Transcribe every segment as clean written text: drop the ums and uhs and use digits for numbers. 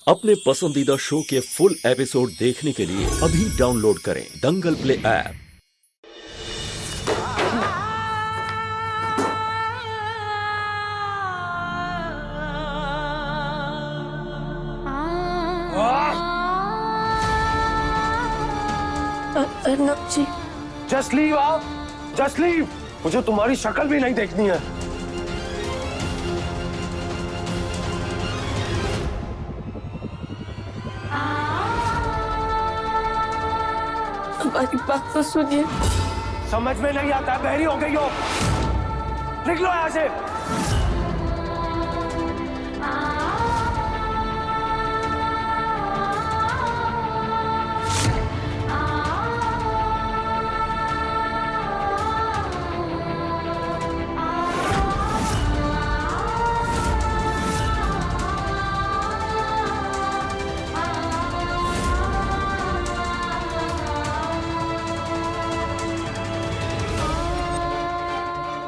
अपने पसंदीदा शो के फुल एपिसोड देखने के लिए अभी डाउनलोड करें दंगल प्ले ऐप। अर्नब जी, जस्ट लीव आप, जस्ट लीव। मुझे तुम्हारी शक्ल भी नहीं देखनी है। हमारी बात तो सुनिए। समझ में नहीं आता, बहरी हो गई हो। निकलो यहाँ से।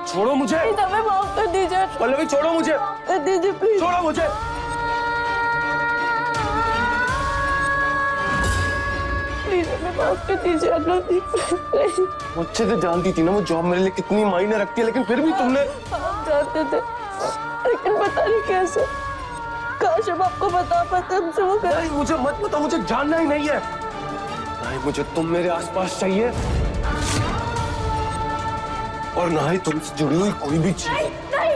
छोड़ो मुझे। हमें माफ कर दीजिए। पल्लवी छोड़ो मुझे। कर दीजिए प्लीज। छोड़ो मुझे। प्लीज हमें माफ कर दीजिए अर्नब जी, प्लीज। मुझसे तो जानती थी ना वो जॉब मेरे लिए कितनी मायने रखती है, लेकिन फिर भी तुमने। हम जानते थे, लेकिन पता नहीं कैसे। काश हम आपको बता पाते, हमसे वो कर। नहीं, मुझे मत बताओ, मुझे जानना ही नहीं है। नहीं, मुझे तुम मेरे आसपास चाहिए और ना ही तुमसे जुड़ी हुई कोई भी चीज। नहीं, नहीं।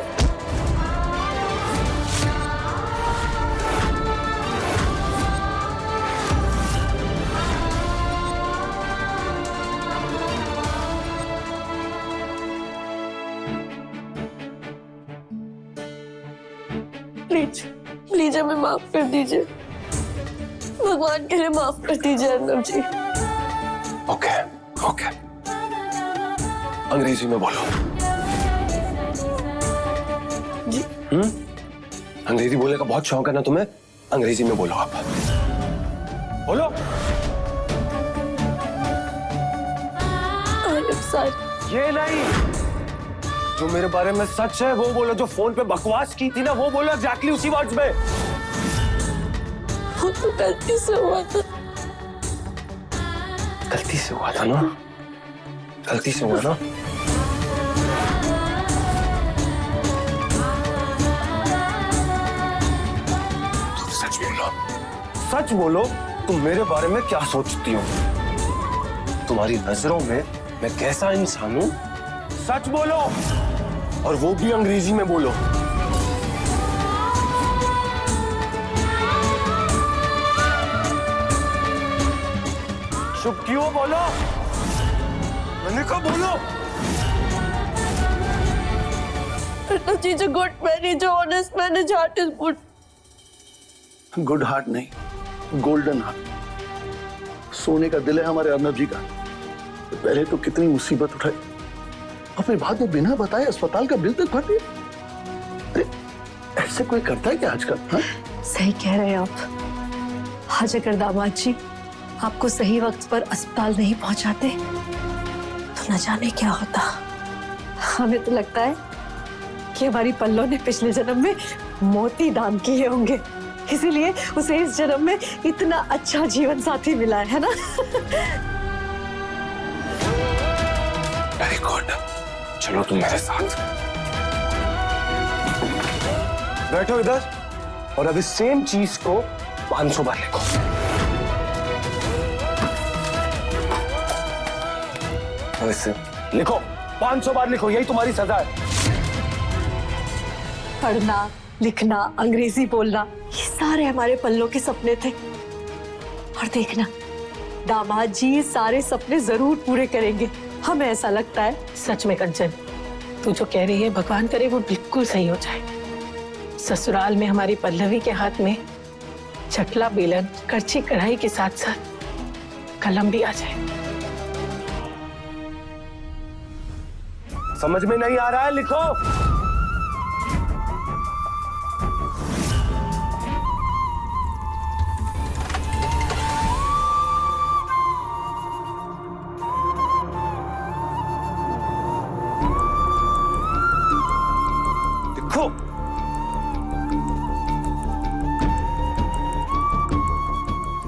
प्लीज प्लीज हमें माफ कर दीजिए। भगवान के लिए माफ कर दीजिए अर्नब जी। ओके ओके, अंग्रेजी में बोलो। जी। अंग्रेजी बोलने का बहुत शौक है ना तुम्हें? अंग्रेजी में बोलो आप। बोलो। I am sorry. ये नहीं, जो मेरे बारे में सच है वो बोलो। जो फोन पे बकवास की थी ना वो बोलो, एग्जैक्टली उसी वर्ड्स में। वो तो गलती से हुआ था। गलती से हुआ था ना? गलती से हुआ ना? तुम सच बोलो, सच बोलो। तुम मेरे बारे में क्या सोचती हो? तुम्हारी नजरों में मैं कैसा इंसान हूं? सच बोलो, और वो भी अंग्रेजी में बोलो। चुप क्यों? बोलो, मैंने कहा बोलो। अर्नब जी, जो गुड मैन है, जो ऑनेस्ट मैन है, heart is good. Good heart नहीं, गोल्डन हार्ट। सोने का दिल है हमारे अर्नब जी का। पहले तो कितनी मुसीबत उठाई, अपने बाद में बिना बताए अस्पताल का बिल तक भर दिया। अरे ऐसे कोई करता है क्या आजकल? हाँ? सही कह रहे हैं आप। आज अगर दामाद जी आपको सही वक्त पर अस्पताल नहीं पहुंचाते तो न जाने क्या होता। हमें तो लगता है कि हमारी पल्लो ने पिछले जन्म में मोती दान किए होंगे, इसीलिए उसे इस जन्म में इतना अच्छा जीवन साथी मिला है ना। वेरी गुड, चलो तुम मेरे साथ बैठो इधर, और अभी सेम चीज को 500 बार लिखो। वैसे लिखो, 500 बार लिखो, यही तुम्हारी सजा है। पढ़ना, लिखना, अंग्रेजी बोलना, ये सारे हमारे पल्लों के सपने थे। और देखना, दामाद जी सारे सपने जरूर पूरे करेंगे, हमें ऐसा लगता है। सच में कंचन, तू जो कह रही है भगवान करे वो बिल्कुल सही हो जाए। ससुराल में हमारी पल्लवी के हाथ में चकला, बेलन, करछी, कढ़ाई के साथ साथ कलम भी आ जाए। समझ में नहीं आ रहा है? लिखो। लिखो।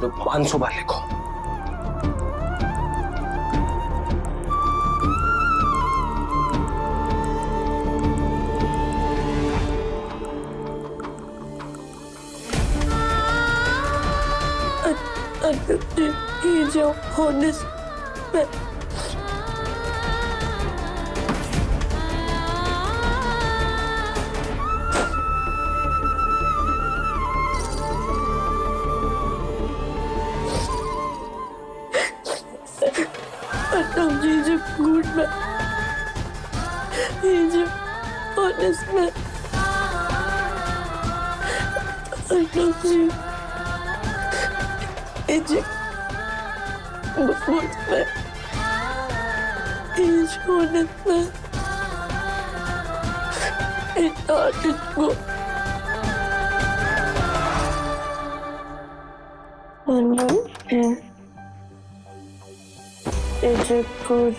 मनसूबा लिखो। ये जो होने से जी जब गुड में ये जो ऑनेस्ट में जी ये जो गुड में ये जो ऑनेस्ट में ये आर्टिस्ट को Good.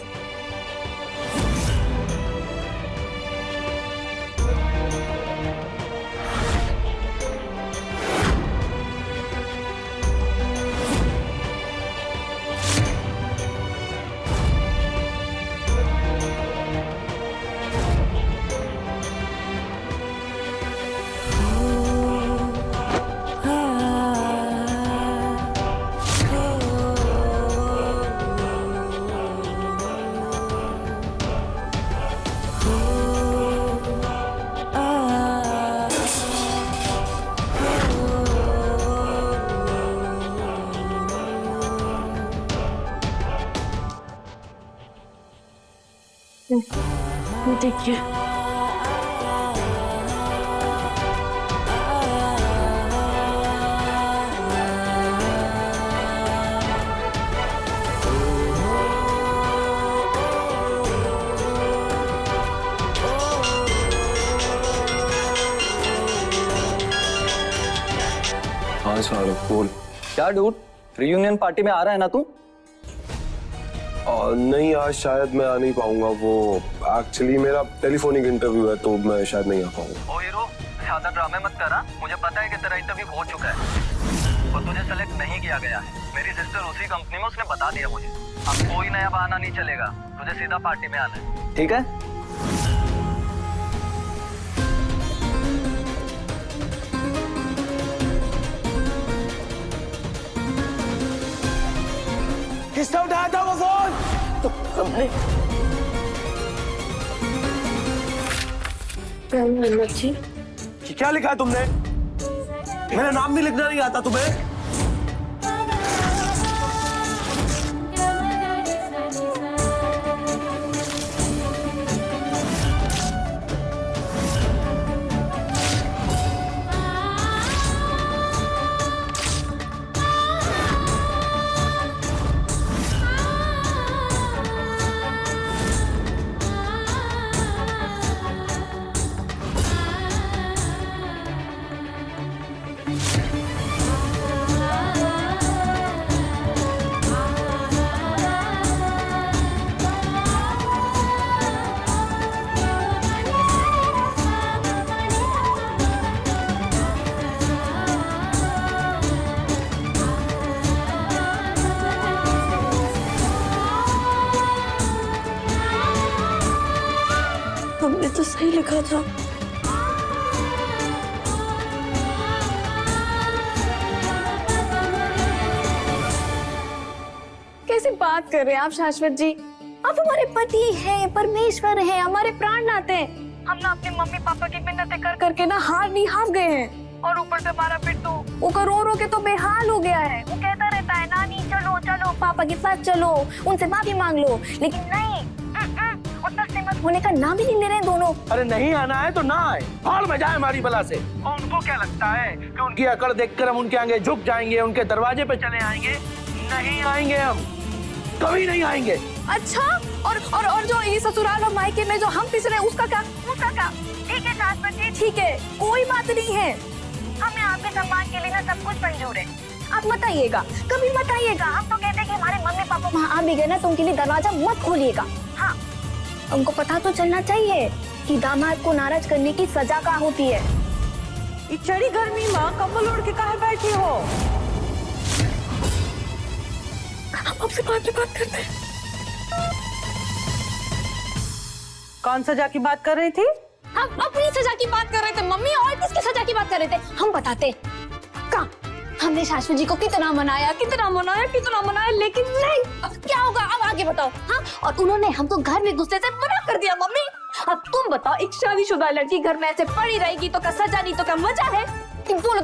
देखिए हाँ शाहरुख बोल। क्या डूड, रियूनियन पार्टी में आ रहा है ना तू? नहीं आज शायद मैं आ नहीं पाऊंगा, वो एक्चुअली मेरा टेलीफोनिक इंटरव्यू है तो मैं शायद नहीं आ पाऊंगा। ओ हीरो, ज्यादा ड्रामे मत करा। मुझे पता है कि तेरा इंटरव्यू हो चुका है और तुझे सेलेक्ट नहीं किया गया है। मेरी सिस्टर उसी कंपनी में, उसने बता दिया मुझे। अब कोई नया बहाना नहीं चलेगा, तुझे सीधा पार्टी में आना है, ठीक है? किसने उठाया था वो फोन? तो हमने जी क्या लिखा है तुमने? मेरा नाम भी लिखना नहीं आता तुम्हें? हमने तो सही लिखा था। कैसी बात कर रहे हैं आप शाश्वत जी? आप हमारे पति हैं, परमेश्वर हैं, हमारे प्राणनाथ हैं। हम ना अपने मम्मी पापा की मिन्नतें कर करके ना हाफ गए हैं, और ऊपर से हमारा बिट्टू वो रो के तो बेहाल हो गया है। वो कहता रहता है नानी चलो चलो पापा के पास चलो, उनसे माफी मांग लो, लेकिन नहीं, उतना सहमत होने का नाम ही नहीं ले रहे हैं दोनों। अरे नहीं आना है तो ना आए, हाल में जाए हमारी बला से। और उनको क्या लगता है कि उनकी अकड़ देखकर हम उनके आगे झुक जाएंगे, उनके दरवाजे पे चले आएंगे? नहीं आएंगे, हम कभी नहीं आएंगे। अच्छा, और जो ये ससुराल और मायके में जो हम पिस रहे हैं उसका क्या? ठीक है शाश्वत जी, ठीक है, कोई बात नहीं है। हमें आपके सम्मान के लिए ना सब कुछ मंजूर है। आप मत आइएगा, कभी मत आइएगा। हम तो कहते हैं कि हमारे मम्मी पापा वहाँ आ भी गए ना तो उनके लिए दरवाजा मत खोलिएगा। हाँ, उनको पता तो चलना चाहिए कि दामाद को नाराज करने की सजा क्या होती है। चढ़ी गर्मी माँ कंबल ओढ़ के कहाँ बैठी हो? आपसे बाद में बात करते हैं। कौन सजा की बात कर रही थी? हम अपनी सजा की बात कर रहे थे मम्मी, और किसकी सजा की बात कर रहे थे हम बताते। कहाँ हमने शाश्वत जी को कितना मनाया, लेकिन नहीं। अब क्या होगा, अब आगे बताओ। हाँ, और उन्होंने हमको घर में घुसने से मना कर दिया मम्मी। अब तुम बताओ, एक शादीशुदा लड़की घर में ऐसे पड़ी रहेगी तो क्या सजा नहीं तो क्या मजा है? तुम बोलो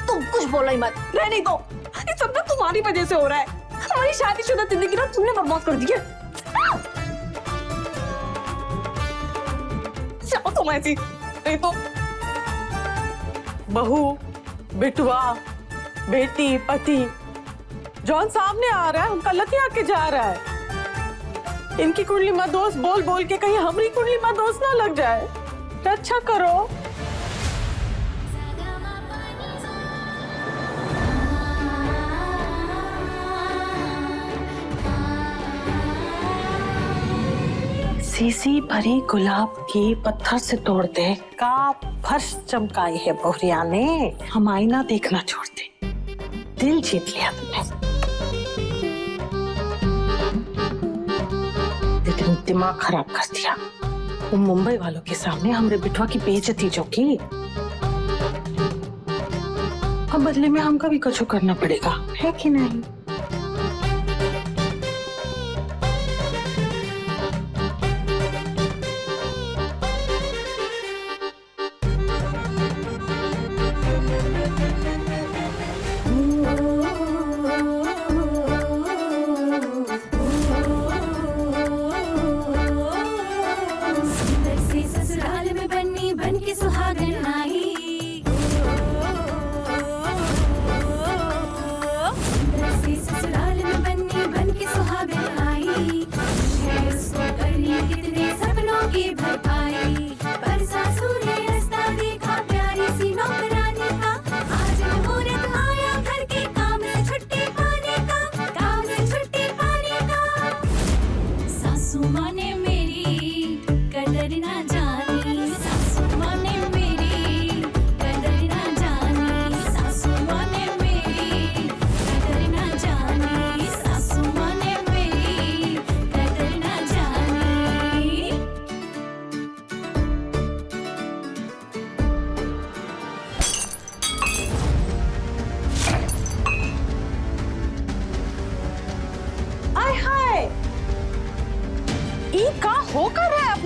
तुम कुछ बोलो ही मत, रहने दो। ये सब ना तुम्हारी वजह से हो रहा है। हमारी शादीशुदा जिंदगी ना तुमने बर्बाद कर दी है। जाओ तुम ऐसी, नहीं तो बहू, बेटवा, बेटी, पति जौन सामने आ रहा है उनका लतिया के जा रहा है। इनकी कुंडली मत दोस्त बोल बोल के कहीं हमारी कुंडली मत दोस्त ना लग जाए। तो अच्छा करो। सीसी भरी गुलाब की पत्थर से तोड़ दे का फर्श चमकाई है बहुरिया ने। हम आईना देखना छोड़ दे, दिल जीत लिया तुमने, लेकिन दिमाग खराब कर दिया। वो मुंबई वालों के सामने हमरे बिटवा की बेइज्जती जो की, अब बदले में हमका भी कुछ करना पड़ेगा, है कि नहीं?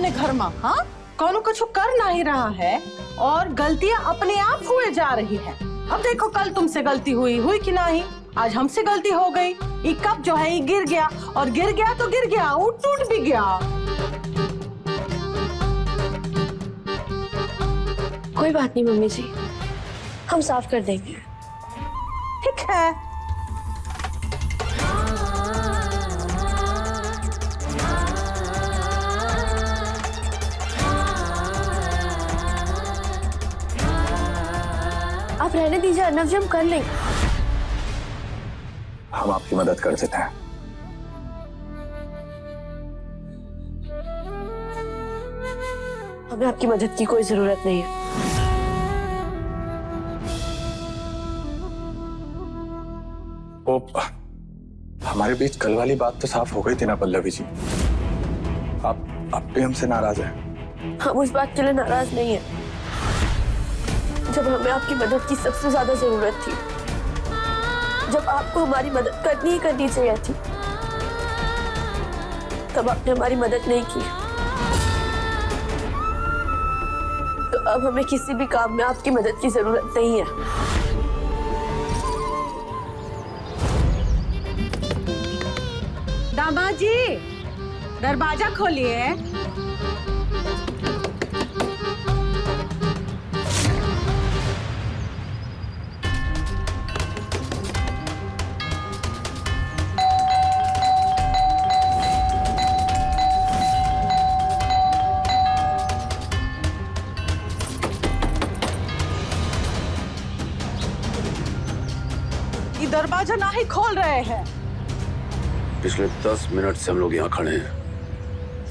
घर में हाँ कौन कुछ कर नहीं रहा है और गलतियां अपने आप हुए जा रही है। अब देखो, कल तुमसे गलती हुई कि नहीं, आज हमसे गलती हो गई। ये कप जो है ये गिर गया, और गिर गया तो गिर गया, टूट भी गया। कोई बात नहीं मम्मी जी, हम साफ कर देंगे। ठीक है। आप रहने दीजिए अर्नव जी, हम कर लेंगे। हम आपकी मदद कर देते हैं। हमें आपकी मदद की कोई जरूरत नहीं है। वो हमारे बीच कल वाली बात तो साफ हो गई थी ना पल्लवी जी। आप भी हमसे नाराज हैं? हम उस बात के लिए नाराज नहीं है। जब हमें आपकी मदद की सबसे ज्यादा जरूरत थी, जब आपको हमारी मदद करनी ही करनी चाहिए थी, तब आपने हमारी मदद नहीं की। तो अब हमें किसी भी काम में आपकी मदद की जरूरत नहीं है। दामाद जी, दरवाजा खोलिए। ये दरवाजा ना ही खोल रहे हैं। पिछले 10 मिनट से हम लोग यहाँ खड़े हैं,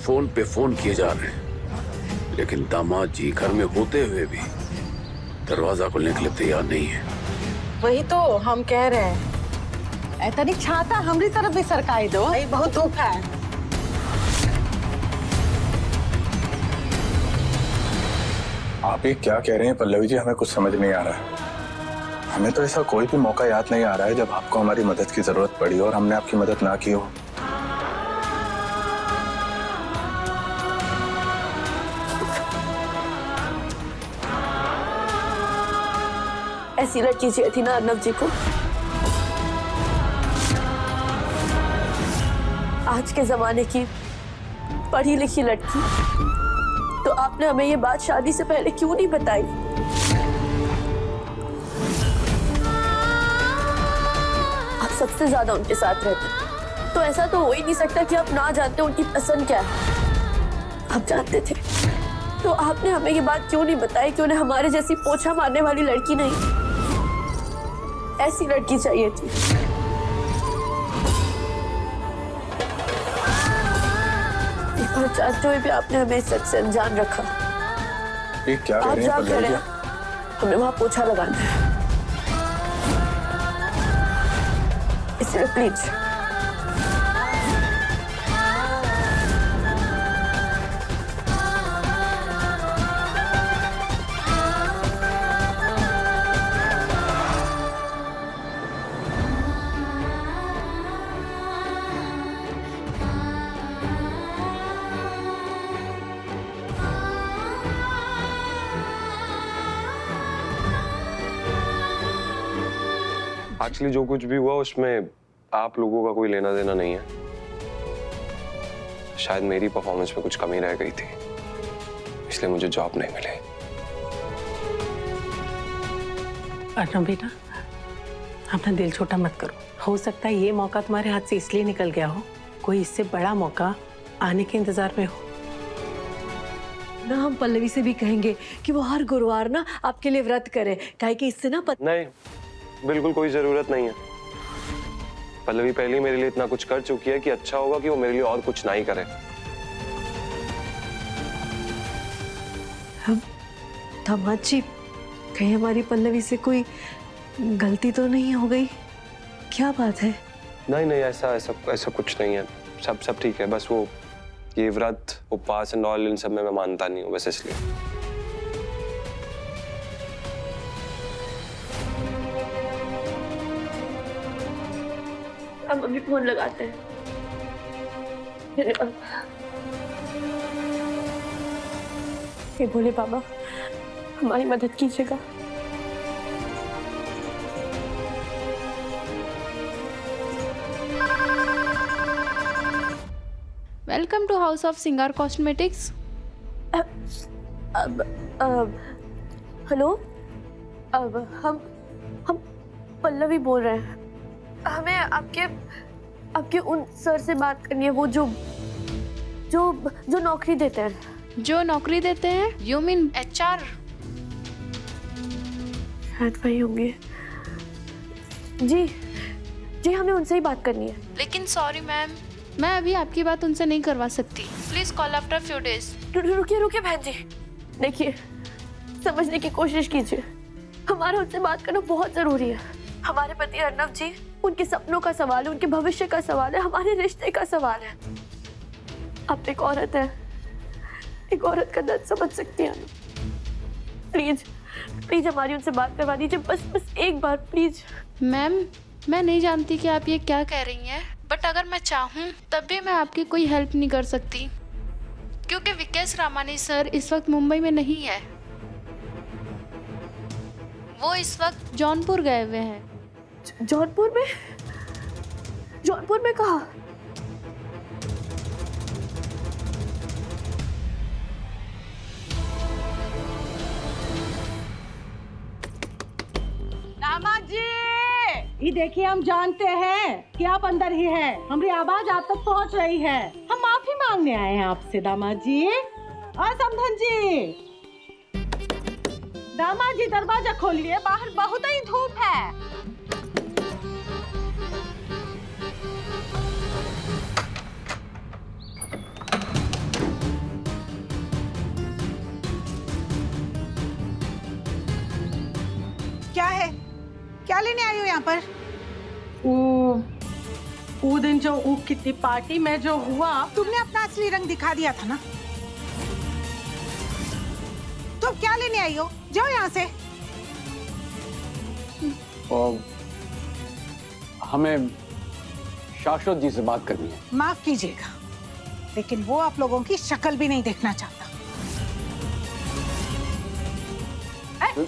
फोन पे फोन किए जा रहे हैं, लेकिन दामाद जी घर में होते हुए भी दरवाजा खोलने के लिए तैयार नहीं है। वही तो हम कह रहे हैं, तनिक छाता हमरी तरफ भी सरकाई दो। भाई बहुत धूप है। आप ये क्या कह रहे हैं पल्लवी जी, हमें कुछ समझ नहीं आ रहा है। हमें तो ऐसा कोई भी मौका याद नहीं आ रहा है जब आपको हमारी मदद की जरूरत पड़ी और हमने आपकी मदद ना की हो। ऐसी लड़की चाहिए थी ना अर्नब जी को। आज के जमाने की पढ़ी लिखी लड़की। तो आपने हमें ये बात शादी से पहले क्यों नहीं बताई? आप सबसे ज्यादा उनके साथ रहते, तो ऐसा तो हो ही नहीं सकता कि आप ना जानते उनकी पसंद क्या है। आप जानते थे तो आपने हमें ये बात क्यों नहीं बताई कि उन्हें हमारे जैसी पोछा मारने वाली लड़की नहीं, ऐसी लड़की चाहिए थी। पर जानते हुए भी आपने हमें इस सच से अनजान रखा। ये क्या कह आप रहे हैं क्या पल्लवी कह जी? रहे हैं? हमें वहां पोछा लगाना है, इसलिए प्लीज एक्चुअली जो कुछ भी हुआ उसमें आप लोगों का कोई लेना देना नहीं है। शायद मेरी परफॉर्मेंस में कुछ कमी रह गई थी, इसलिए मुझे जॉब नहीं मिली। अर्नब बेटा, अपना दिल छोटा मत करो। हो सकता है ये मौका तुम्हारे हाथ से इसलिए निकल गया हो, कोई इससे बड़ा मौका आने के इंतजार में हो। ना हम पल्लवी से भी कहेंगे कि वो हर गुरुवार ना आपके लिए व्रत करे, काहे कि इससे ना नहीं, बिल्कुल कोई जरूरत नहीं है। पल्लवी पहले ही मेरे लिए इतना कुछ कर चुकी है कि अच्छा होगा कि वो मेरे लिए और कुछ ना ही करे। दामाद जी, कहीं हमारी पल्लवी से कोई गलती तो नहीं हो गई? क्या बात है? नहीं नहीं, ऐसा ऐसा ऐसा कुछ नहीं है। सब ठीक है। बस वो ये व्रत उपवास एंड ऑल इन सब में मैं मानता नहीं हूँ, बस इसलिए। हम अभी फोन लगाते हैं। हे भोले बाबा, हमारी मदद कीजिएगा। वेलकम टू हाउस ऑफ सिंगार कॉस्मेटिक्स। हेलो, अब हम पल्लवी बोल रहे हैं। हमें आपके उन सर से बात करनी है, वो जो नौकरी देते हैं। जो नौकरी देते हैं? You mean HR? शायद वही होंगे। जी हमें उनसे ही बात करनी है। लेकिन सॉरी मैम, मैं अभी आपकी बात उनसे नहीं करवा सकती। Please call after few days. रुकिए बहन जी, देखिए समझने की कोशिश कीजिए। हमारा उनसे बात करना बहुत जरूरी है। हमारे पति अर्नब जी, उनके सपनों का सवाल है, उनके भविष्य का सवाल है, हमारे रिश्ते का सवाल है। आप एक औरत है, एक औरत का दर्द समझ सकती हैं। प्लीज हमारी उनसे बात करवा दीजिए, बस एक बार प्लीज। मैम, मैं नहीं जानती कि आप ये क्या कह रही हैं, बट अगर मैं चाहूँ तब भी मैं आपकी कोई हेल्प नहीं कर सकती, क्योंकि विकेश रामानी सर इस वक्त मुंबई में नहीं है। वो इस वक्त जौनपुर गए हुए हैं। जौनपुर में कहाँ? दामाद जी, ये देखिए, हम जानते हैं कि आप अंदर ही हैं। हमारी आवाज आप तक पहुंच रही है। हम माफी मांगने आए हैं आपसे दामाद जी। और समधन जी, दामाद जी दरवाजा खोलिए, बाहर बहुत ही धूप है। क्या है? क्या लेने आई हो यहाँ पर? वो दिन जो वो कितनी पार्टी में जो हुआ, तुमने अपना असली रंग दिखा दिया था ना। तुम क्या लेने आई हो? जाओ यहाँ से। और हमें शाश्वत जी से बात करनी है। माफ कीजिएगा, लेकिन वो आप लोगों की शक्ल भी नहीं देखना चाहता।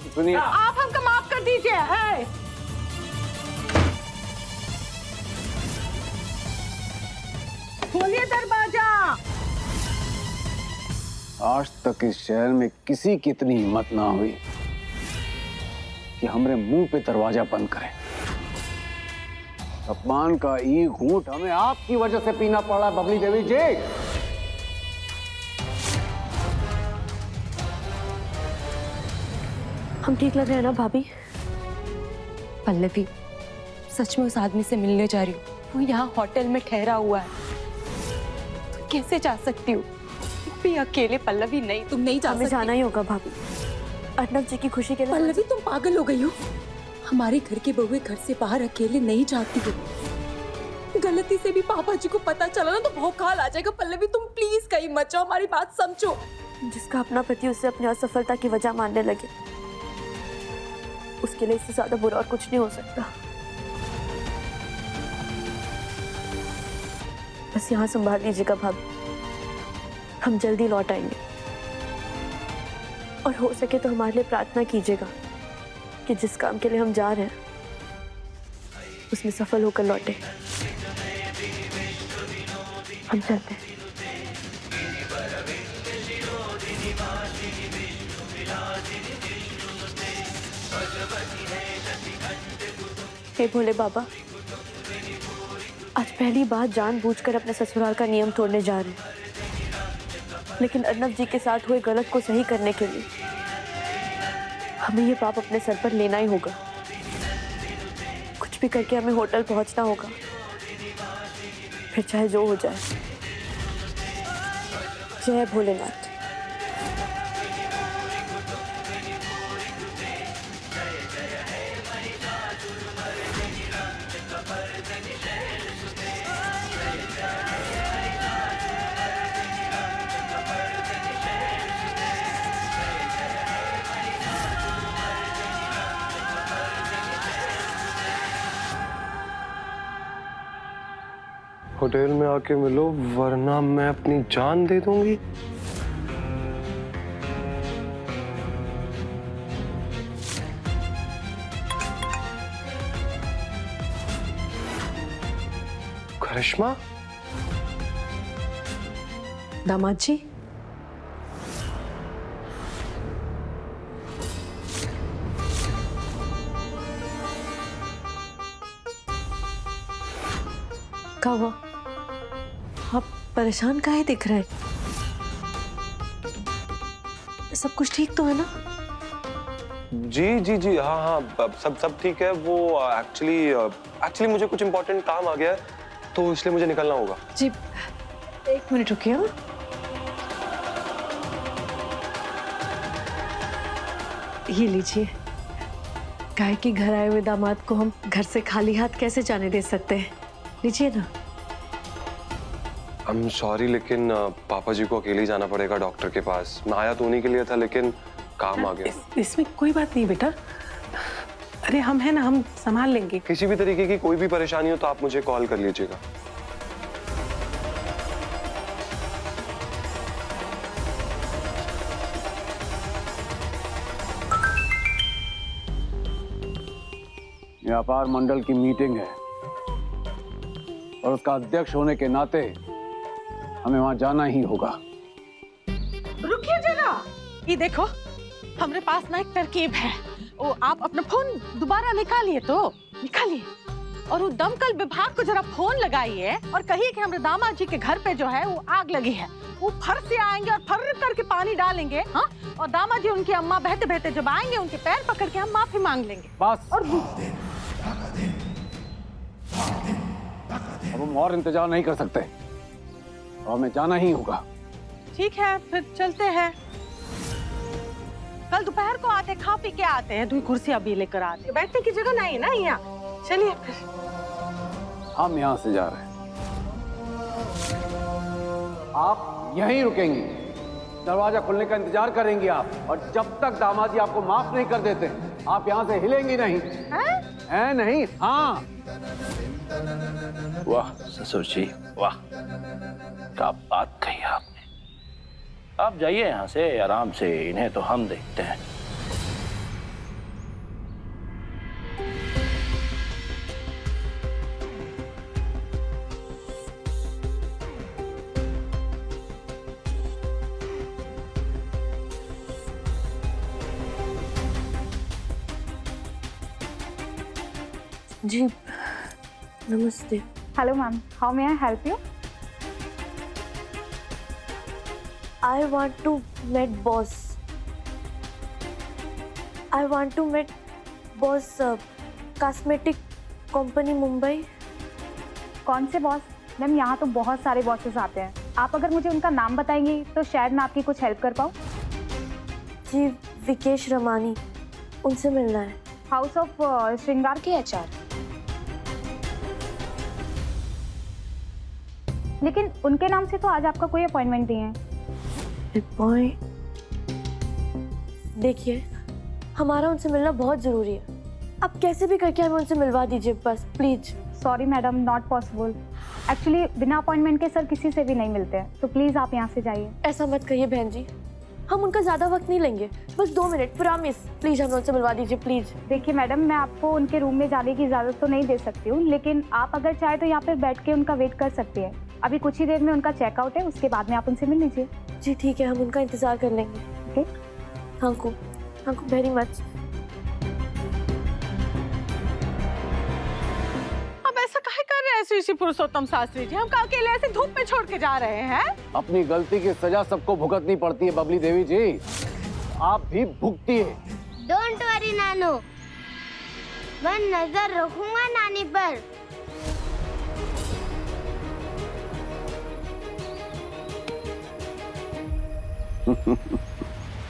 सुनिए, आप हमको माफ कर दीजिए। खोलिए दरवाजा। आज तक इस शहर में किसी की इतनी हिम्मत ना हुई कि हमरे मुंह पे दरवाजा बंद करे। अपमान का एक घूंट हमें आपकी वजह से पीना पड़ा, बबली देवी जी। हम ठीक लग रहे हैं ना भाभी? पल्लवी, सच में उस आदमी से मिलने जा रही हूँ। वो यहाँ होटल में ठहरा हुआ है। तुम कैसे जा सकती हो? भी अकेले पल्लवी नहीं, तुम नहीं जा हमें सकती। जाना ही होगा भाभी, अर्नव जी की खुशी के लिए। पल्लवी, तुम पागल हो गई हो। हमारे घर के बहुए घर से बाहर अकेले नहीं जाती हो। गलती से भी पापा जी को पता चला ना तो भौकाल आ जाएगा। पल्लवी, तुम प्लीज कहीं मत जाओ, हमारी बात समझो। जिसका अपना पति उसे अपनी असफलता की वजह मानने लगे, उसके लिए इससे ज्यादा बुरा और कुछ नहीं हो सकता। बस यहाँ संभाल लीजिएगा भाभी, हम जल्दी लौट आएंगे। और हो सके तो हमारे लिए प्रार्थना कीजिएगा कि जिस काम के लिए हम जा रहे हैं उसमें सफल होकर लौटे। हम चलते हैं। हे भोले बाबा, आज पहली बार जानबूझकर अपने ससुराल का नियम तोड़ने जा रहे हैं, लेकिन अर्नव जी के साथ हुए गलत को सही करने के लिए हमें ये पाप अपने सर पर लेना ही होगा। कुछ भी करके हमें होटल पहुंचना होगा, फिर चाहे जो हो जाए। जय भोलेनाथ। होटल में आके मिलो वरना मैं अपनी जान दे दूंगी। करिश्मा, दामाद जी, क्या हुआ? आप परेशान काहे दिख रहे हैं? सब कुछ ठीक तो है ना? जी जी जी, हाँ हाँ, सब ठीक है। वो एक्चुअली मुझे कुछ इम्पोर्टेंट काम आ गया है, तो इसलिए मुझे निकलना होगा। जी, एक मिनट रुकिए। ये लीजिए। गाय के घर आए हुए दामाद को हम घर से खाली हाथ कैसे जाने दे सकते हैं? लीजिए ना। I'm sorry, लेकिन पापा जी को अकेले ही जाना पड़ेगा डॉक्टर के पास। मैं आया तो उन्हीं के लिए था, लेकिन काम आ गया। इसमें कोई बात नहीं बेटा। अरे हम है ना, हम संभाल लेंगे। किसी भी तरीके की कोई भी परेशानी हो तो आप मुझे कॉल कर लीजिएगा। व्यापार मंडल की मीटिंग है और उसका अध्यक्ष होने के नाते हमें वहां जाना ही होगा। रुकिए जरा, ये देखो, हमारे पास ना एक तरकीब है। वो आप अपना फोन दोबारा निकालिए, तो निकालिए और वो दमकल विभाग को जरा फोन लगाइए और कहिए कि हमारे दामाद जी के घर पे जो है वो आग लगी है। वो फर से आएंगे और फर करके पानी डालेंगे। हाँ, और दामाद जी उनकी अम्मा बहते बहते जब आएंगे उनके पैर पकड़ के हम माफी मांग लेंगे। बस, और अब हम और इंतजार नहीं कर सकते और हमें जाना ही होगा। ठीक है, फिर चलते हैं। कल दोपहर को आते, खा पी के आते हैं। 2 कुर्सियां भी लेकर आते। बैठने की जगह नहीं है ना यहाँ। चलिए फिर। हम यहाँ से जा रहे हैं। आप यहीं रुकेंगी, दरवाजा खुलने का इंतजार करेंगी आप, और जब तक दामाद जी आपको माफ नहीं कर देते आप यहाँ से हिलेंगी नहीं। है नहीं? हाँ। वाह ससुर जी वाह, क्या बात कही आपने। आप जाइए यहाँ से आराम से, इन्हें तो हम देखते हैं। जी नमस्ते। Hello ma'am, how may I help you? I want to meet boss. I want to meet boss cosmetic company Mumbai. कौन से बॉस? मैम यहाँ तो बहुत सारे बॉसेस आते हैं, आप अगर मुझे उनका नाम बताएंगी तो शायद मैं आपकी कुछ हेल्प कर पाऊँ। जी विकेश रमानी, उनसे मिलना है। हाउस ऑफ श्रृंगार के HR। लेकिन उनके नाम से तो आज आपका कोई अपॉइंटमेंट नहीं है। देखिए हमारा उनसे मिलना बहुत जरूरी है, आप कैसे भी करके हमें उनसे मिलवा दीजिए बस please. Sorry madam, not possible. Actually बिना अपॉइंटमेंट के सर किसी से भी नहीं मिलते हैं, तो प्लीज आप यहाँ से जाइए। ऐसा मत कहिए बहन जी, हम उनका ज्यादा वक्त नहीं लेंगे, बस 2 मिनट प्रॉमिस। प्लीज हमें उनसे मिलवा दीजिए प्लीज। देखिए मैडम, मैं आपको उनके रूम में जाने की इजाजत तो नहीं दे सकती हूँ, लेकिन आप अगर चाहे तो यहाँ पे बैठ के उनका वेट कर सकते हैं। अभी कुछ ही देर में उनका चेकआउट है, उसके बाद में आप उनसे मिल लीजिए। जी ठीक है, हम उनका इंतजार कर लेंगे। Okay, thank you very much. अब ऐसा काहे कर रहे हैं श्री श्री पुरुषोत्तम शास्त्री जी? हम का अकेले ऐसे धूप में छोड़ के जा रहे हैं? अपनी गलती की सजा सबको भुगतनी पड़ती है बबली देवी जी, आप भी भुगती है। डोंट वरी नानू, मैं नजर रखूंगा नानी पर।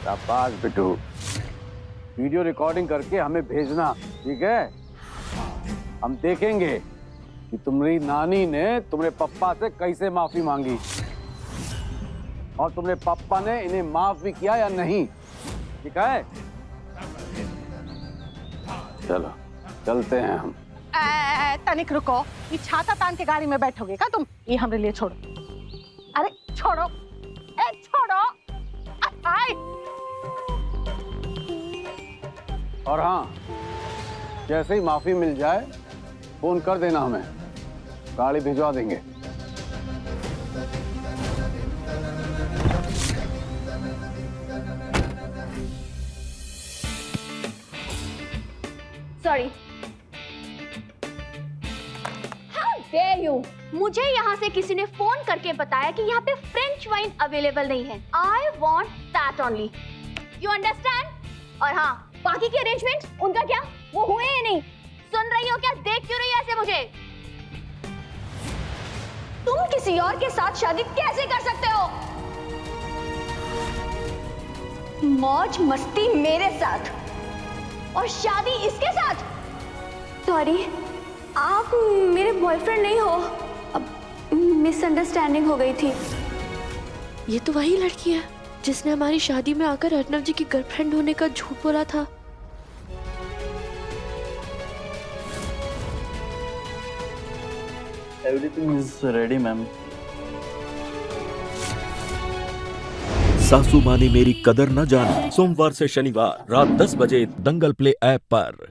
शाबाश बिट्टू, वीडियो रिकॉर्डिंग करके हमें भेजना, ठीक है? हम देखेंगे कि तुम्हारी नानी ने तुम्हारे पप्पा से कैसे माफी मांगी और तुम्हारे पप्पा ने इन्हें माफ भी किया या नहीं, ठीक है? चलो चलते हैं हम। तनिक रुको, ये छाता तान के गाड़ी में बैठोगे क्या तुम? ये हमारे लिए छोड़ो। अरे छोड़ो, छोड़ो। आए। और हाँ, जैसे ही माफी मिल जाए फोन कर देना हमें, गाड़ी भिजवा देंगे। सॉरी। How dare you! मुझे यहाँ से किसी ने फोन करके बताया कि यहाँ पे फ्रेंच वाइन अवेलेबल नहीं है। I want that only, you understand? और हाँ, बाकी के अरेंजमेंट उनका क्या, वो हुए ही नहीं। सुन रही हो क्या? देख क्यों रही हो ऐसे मुझे? तुम किसी और के साथ शादी कैसे कर सकते हो? मौज मस्ती मेरे साथ और शादी इसके साथ? सॉरी, आप मेरे बॉयफ्रेंड नहीं हो। अब मिसअंडरस्टैंडिंग हो गई थी। ये तो वही लड़की है जिसने हमारी शादी में आकर अर्नव जी की गर्लफ्रेंड होने का झूठ बोला था। Everything is ready ma'am. सासू माँ ने मेरी कदर न जानी, सोमवार से शनिवार रात 10 बजे दंगल प्ले ऐप पर।